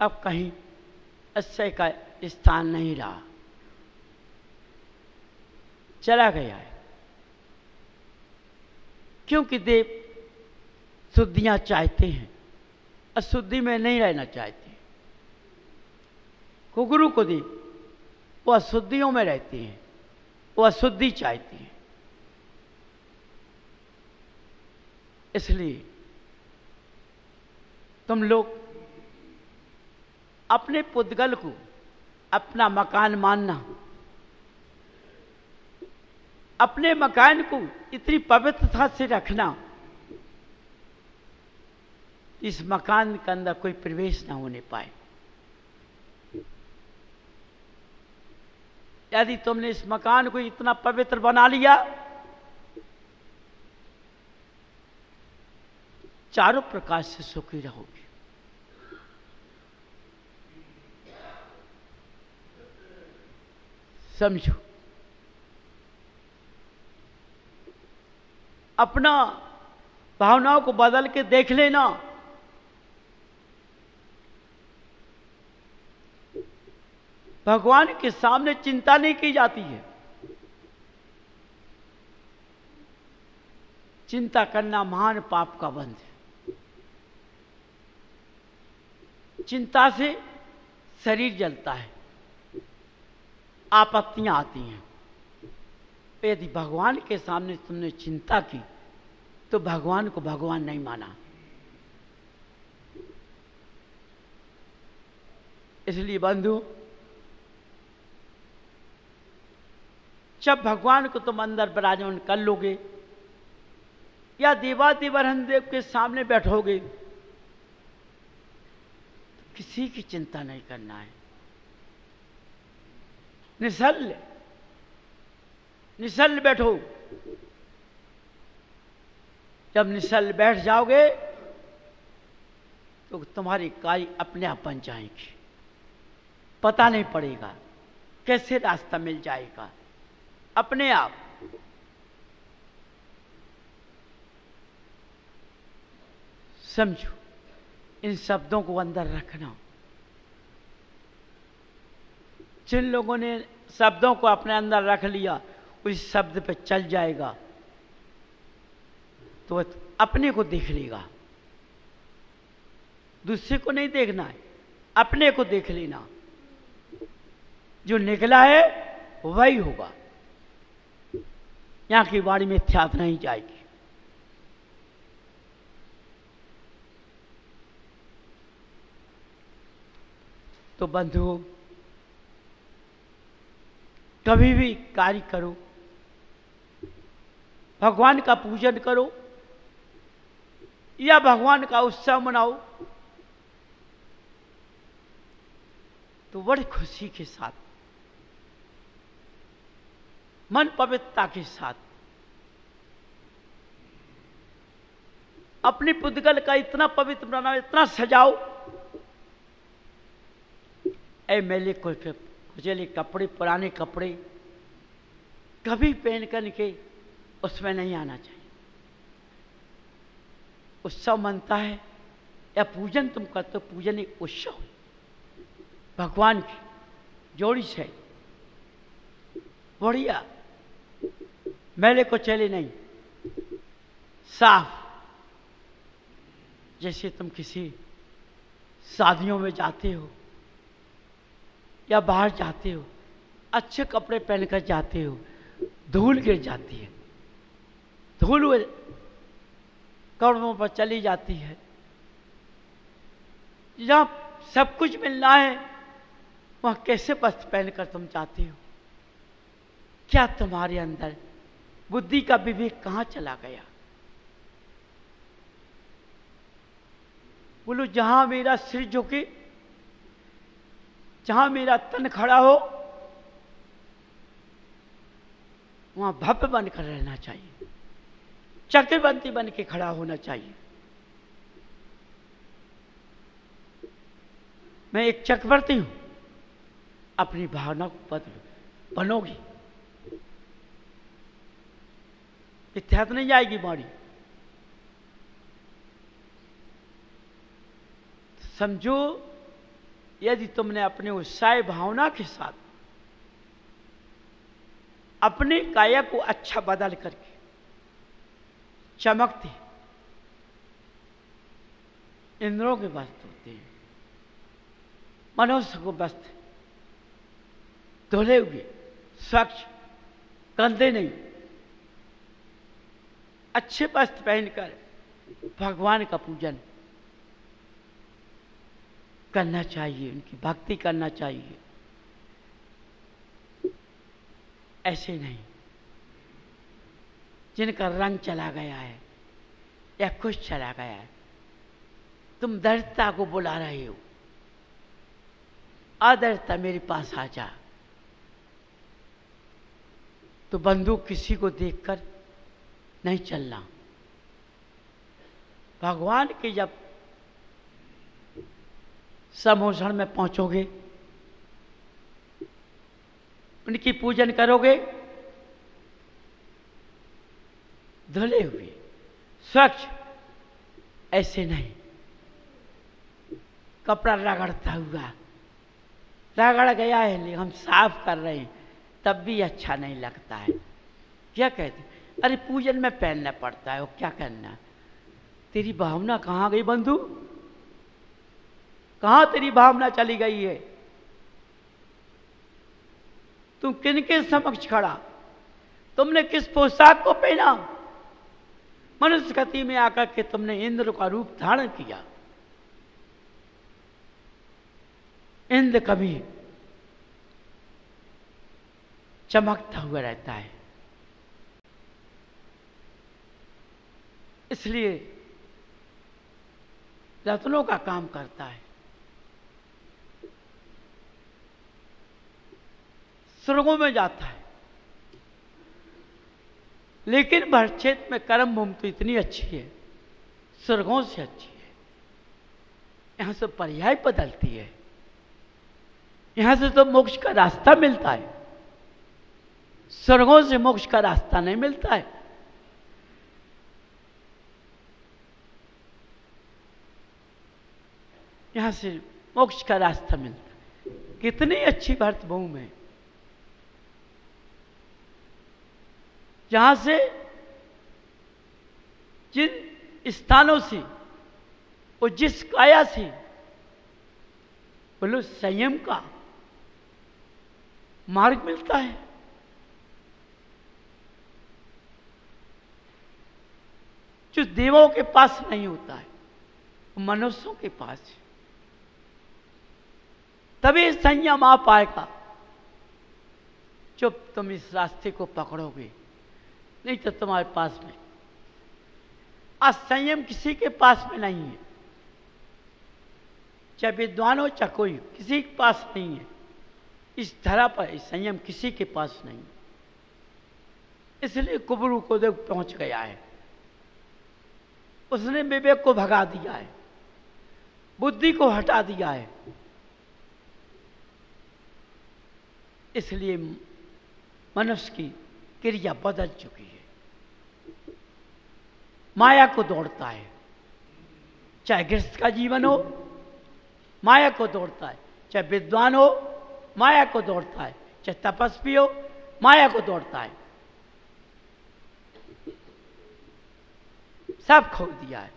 अब कहीं आश्रय का स्थान नहीं रहा, चला गया है। क्योंकि देव शुद्धियां चाहते हैं, अशुद्धि में नहीं रहना चाहते। गुरु को देव वो अशुद्धियों में रहते हैं, वो अशुद्धि चाहते हैं। इसलिए तुम लोग अपने पुद्गल को अपना मकान मानना, अपने मकान को इतनी पवित्रता से रखना, इस मकान के अंदर कोई प्रवेश ना होने पाए। यदि तुमने इस मकान को इतना पवित्र बना लिया, चारों प्रकार से सुखी रहोगे। समझो, अपना भावनाओं को बदल के देख लेना। भगवान के सामने चिंता नहीं की जाती है। चिंता करना महान पाप का बंध है। चिंता से शरीर जलता है, आपत्तियां आती हैं। यदि भगवान के सामने तुमने चिंता की तो भगवान को भगवान नहीं माना। इसलिए बंधु, जब भगवान को तुम अंदर विराजमान कर लोगे या देवादिवरहन देव के सामने बैठोगे तो किसी की चिंता नहीं करना है। निश्चल बैठो। जब निश्चल बैठ जाओगे तो तुम्हारी कार्य अपने आप बन जाएंगी। पता नहीं पड़ेगा कैसे रास्ता मिल जाएगा, अपने आप। समझो, इन शब्दों को अंदर रखना। जिन लोगों ने शब्दों को अपने अंदर रख लिया, उस शब्द पे चल जाएगा तो अपने को देख लेगा। दूसरे को नहीं देखना है, अपने को देख लेना। जो निकला है वही होगा। यहां की वाणी में ख्यात नहीं जाएगी। तो बंधुओं, कभी भी कार्य करो, भगवान का पूजन करो या भगवान का उत्सव मनाओ, तो बड़ी खुशी के साथ, मन पवित्रता के साथ अपने पुद्गल का इतना पवित्र बनाओ, इतना सजाओ। ऐ मैले कुचले कपड़े, पुराने कपड़े कभी पहन कर के उसमें नहीं आना चाहिए। उत्सव मनता है या पूजन तुम करते हो, पूजन एक उत्सव भगवान की जोड़ी से बढ़िया, मैले कुचले नहीं, साफ। जैसे तुम किसी शादियों में जाते हो या बाहर जाते हो, अच्छे कपड़े पहनकर जाते हो, धूल गिर जाती है, धूल कपड़ों पर चली जाती है। जहां सब कुछ मिलना है वहां कैसे वस्त्र पहनकर तुम जाते हो? क्या तुम्हारे अंदर बुद्धि का विवेक कहां चला गया? बोलो, जहां मेरा सिर झुके, जहां मेरा तन खड़ा हो, वहां भव्य बनकर रहना चाहिए, चक्रवर्ती बन के खड़ा होना चाहिए। मैं एक चक्रवर्ती हूं, अपनी भावना को बनोगी, इत्यादि नहीं जाएगी बाड़ी। समझो, यदि तुमने अपने उत्साह भावना के साथ अपने काया को अच्छा बदल करके चमकते इंद्रों के वस्त्र होते हैं, मनुष्य को वस्त्र धुले हुए स्वच्छ गंदे नहीं, अच्छे वस्त्र पहनकर भगवान का पूजन करना चाहिए, उनकी भक्ति करना चाहिए। ऐसे नहीं जिनका रंग चला गया है या कुछ चला गया है। तुम दरिद्रता को बुला रहे हो, अदरिद्रता मेरे पास आ जा। तो बंदूक किसी को देखकर नहीं चलना। भगवान के जब समोषण में पहुंचोगे, उनकी पूजन करोगे, धुले हुए स्वच्छ, ऐसे नहीं कपड़ा रगड़ता हुआ, रगड़ गया है लेकिन हम साफ कर रहे हैं तब भी अच्छा नहीं लगता है। क्या कहते, अरे पूजन में पहनना पड़ता है, वो क्या करना। तेरी भावना कहाँ गई बंधु, कहाँ तेरी भावना चली गई है। तुम किनके समक्ष खड़ा, तुमने किस पोशाक को पहना। मनुष्य गति में आकर के तुमने इंद्र का रूप धारण किया। इंद्र कभी चमकता हुआ रहता है, इसलिए रत्नों का काम करता है। स्वर्गों में जाता है, लेकिन भरक्षेत्र में कर्म भूमि तो इतनी अच्छी है, स्वर्गों से अच्छी है। यहां से पर्याय बदलती है, यहां से तो मोक्ष का रास्ता मिलता है, स्वर्गों से मोक्ष का रास्ता नहीं मिलता है। यहां से मोक्ष का रास्ता मिलता है। कितनी अच्छी भरत भूमि है, जहां से जिन स्थानों से और जिस काया से बोलो संयम का मार्ग मिलता है। जो देवों के पास नहीं होता है, वो मनुष्यों के पास है। तभी संयम आ पाएगा जब तुम इस रास्ते को पकड़ोगे, नहीं तो तुम्हारे पास में असंयम किसी के पास में नहीं है। चाहे विद्वान हो चाहे कोई, किसी के पास नहीं है। इस धरा पर संयम किसी के पास नहीं है। इसलिए कुबरू को देव पहुंच गया है, उसने विवेक को भगा दिया है, बुद्धि को हटा दिया है। इसलिए मनुष्य की क्रिया बदल चुकी है, माया को दौड़ता है। चाहे गृहस्थ का जीवन हो, माया को दौड़ता है। चाहे विद्वान हो, माया को दौड़ता है। चाहे तपस्वी हो, माया को दौड़ता है। सब खो दिया है।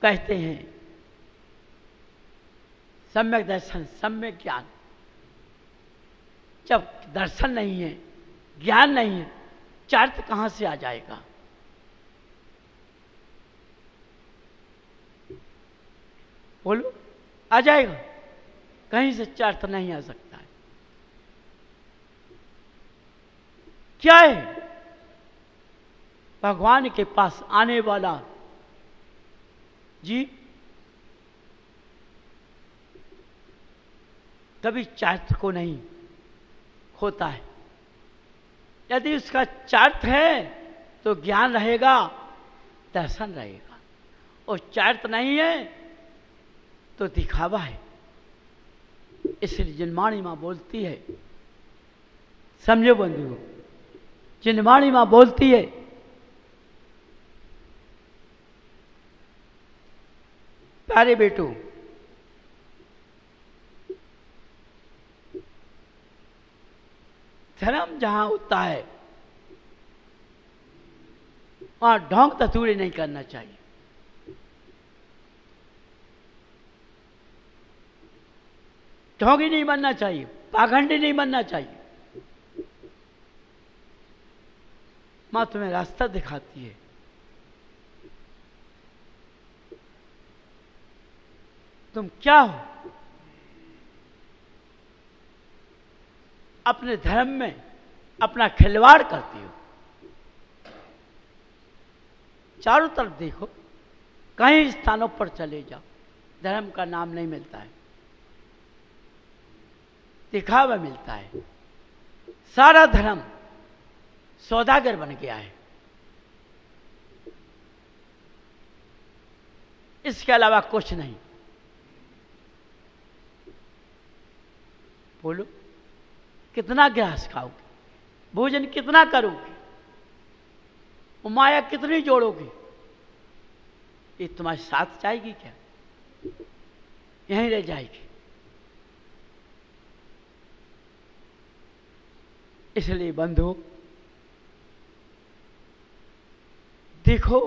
कहते हैं सम्यक दर्शन सम्यक ज्ञान। जब दर्शन नहीं है, ज्ञान नहीं है, चार्थ कहां से आ जाएगा। बोलो, आ जाएगा? कहीं से चार्थ नहीं आ सकता है। क्या है? भगवान के पास आने वाला जी कभी चार्थ को नहीं खोता है। यदि उसका चार्थ है तो ज्ञान रहेगा, दर्शन रहेगा, और चार्थ नहीं है तो दिखावा है। इसलिए जिनवाणी मां बोलती है, समझो बंधुओं, जिनवाणी मां बोलती है प्यारे बेटो, धर्म जहां होता है वहां ढोंग ततूरे नहीं करना चाहिए। ढोंगी नहीं बनना चाहिए, पाखंडी नहीं बनना चाहिए। मां तुम्हें रास्ता दिखाती है। तुम क्या हो? अपने धर्म में अपना खिलवाड़ करती हो। चारों तरफ देखो, कई स्थानों पर चले जाओ, धर्म का नाम नहीं मिलता है, दिखावा मिलता है। सारा धर्म सौदागर बन गया है। इसके अलावा कुछ नहीं। बोलो, कितना ग्रास खाओगे? भोजन कितना करोगे? माया कितनी जोड़ोगे? ये तुम्हारे साथ जाएगी क्या? यहीं रह जाएगी। इसलिए बंधु, देखो,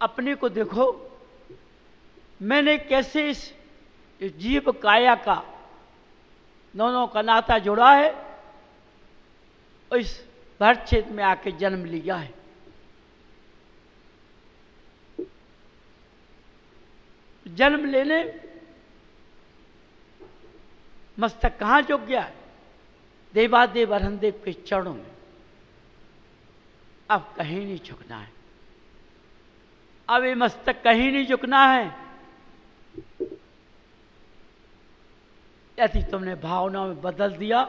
अपने को देखो, मैंने कैसे इस जीव काया का दोनों का नाता जोड़ा है और इस भरत क्षेत्र में आके जन्म लिया है। जन्म लेने मस्तक कहां झुक गया है? देवादेव अरहनदेव के चरणों में। अब कहीं नहीं झुकना है। अब ये मस्तक कहीं नहीं झुकना है। यदि तुमने भावना में बदल दिया,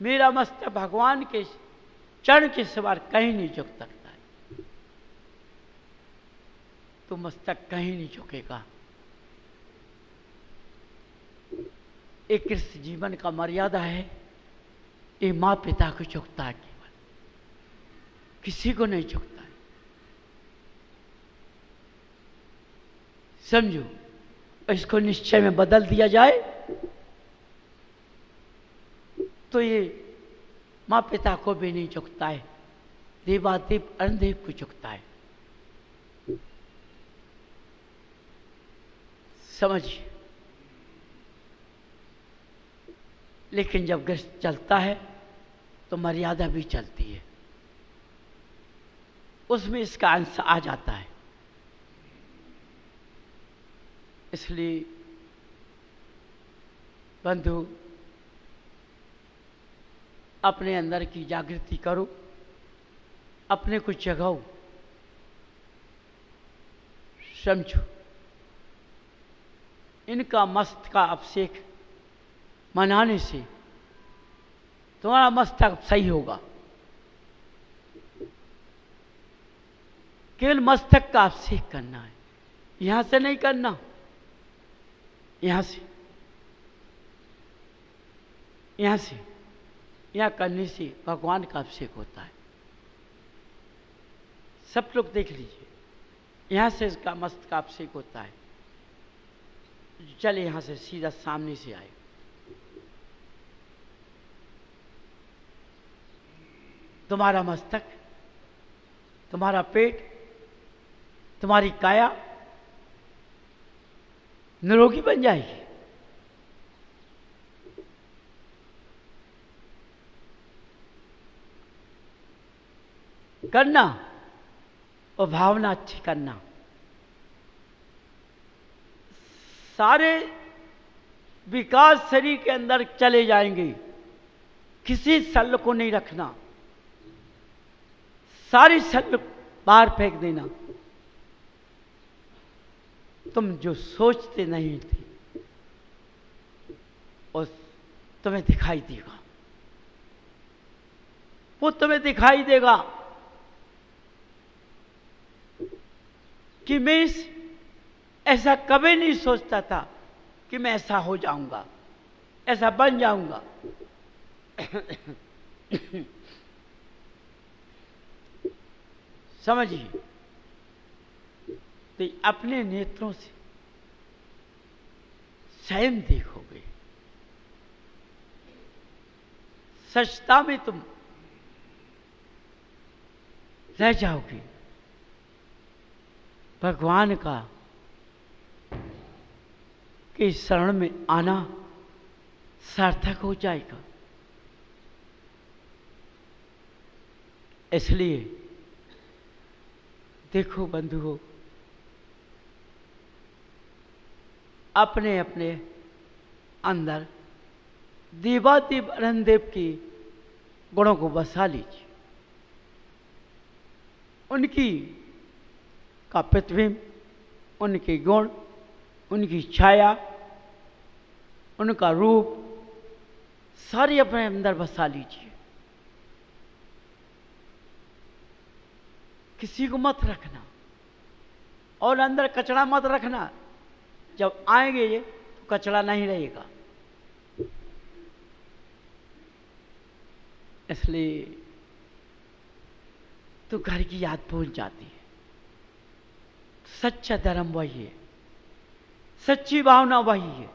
मेरा मस्तक भगवान के चरण के सिवाय कहीं नहीं झुक सकता है, तो मस्तक कहीं नहीं झुकेगा। एक कृष्ण जीवन का मर्यादा है, ये मां पिता को झुकता है, केवल किसी को नहीं झुकता है। समझो, इसको निश्चय में बदल दिया जाए तो ये मां पिता को भी नहीं झुकता है, देवादेव अरहनदेव को झुकता है। समझिए। लेकिन जब गृहस्थ चलता है तो मर्यादा भी चलती है, उसमें इसका अंश आ जाता है। इसलिए बंधु, अपने अंदर की जागृति करो, अपने को जगाओ। समझो, इनका मस्त का अभिषेक मनाने से तुम्हारा मस्तक सही होगा। केवल मस्तक का अभिषेक करना है, यहां से नहीं करना, यहां से, यहां से, यहां करने से भगवान का अभिषेक होता है। सब लोग देख लीजिए, यहां से इसका मस्तक का अभिषेक होता है। चले यहां से सीधा सामने से आए, तुम्हारा मस्तक, तुम्हारा पेट, तुम्हारी काया निरोगी बन जाएगी। करना और भावना अच्छी करना। सारे विकास शरीर के अंदर चले जाएंगे, किसी शल्य को नहीं रखना, सारी शल्य बाहर फेंक देना। तुम जो सोचते नहीं थे और तुम्हें दिखाई देगा, वो तुम्हें दिखाई देगा कि मैं ऐसा कभी नहीं सोचता था कि मैं ऐसा हो जाऊंगा, ऐसा बन जाऊंगा। समझिए, तो अपने नेत्रों से स्वयं देखोगे, सचता में तुम रह जाओगे, भगवान का कि शरण में आना सार्थक हो जाएगा। इसलिए देखो बंधुओं, अपने अपने अंदर देवादेव अनंतदेव के गुणों को बसा लीजिए। उनकी का प्रतिबिंब, उनके गुण, उनकी छाया, उनका रूप सारे अपने अंदर बसा लीजिए। किसी को मत रखना और अंदर कचरा मत रखना। जब आएंगे ये तो कचरा नहीं रहेगा। इसलिए तो घर की याद भूल जाती है। सच्चा धर्म वही है, सच्ची भावना वही है।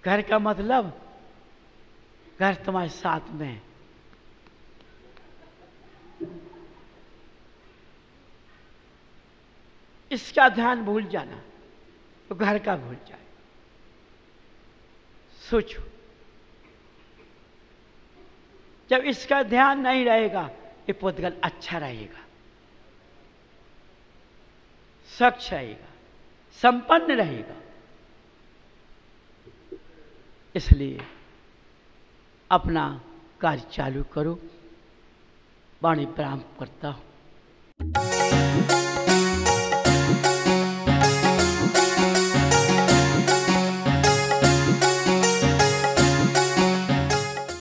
घर का मतलब घर तुम्हारे साथ में है। इसका ध्यान भूल जाना तो घर का भूल जाए। सोचो, जब इसका ध्यान नहीं रहेगा ये पुद्गल अच्छा रहेगा, स्वच्छ रहेगा, संपन्न रहेगा। इसलिए अपना कार्य चालू करो। वाणी प्रारंभ करता हूं।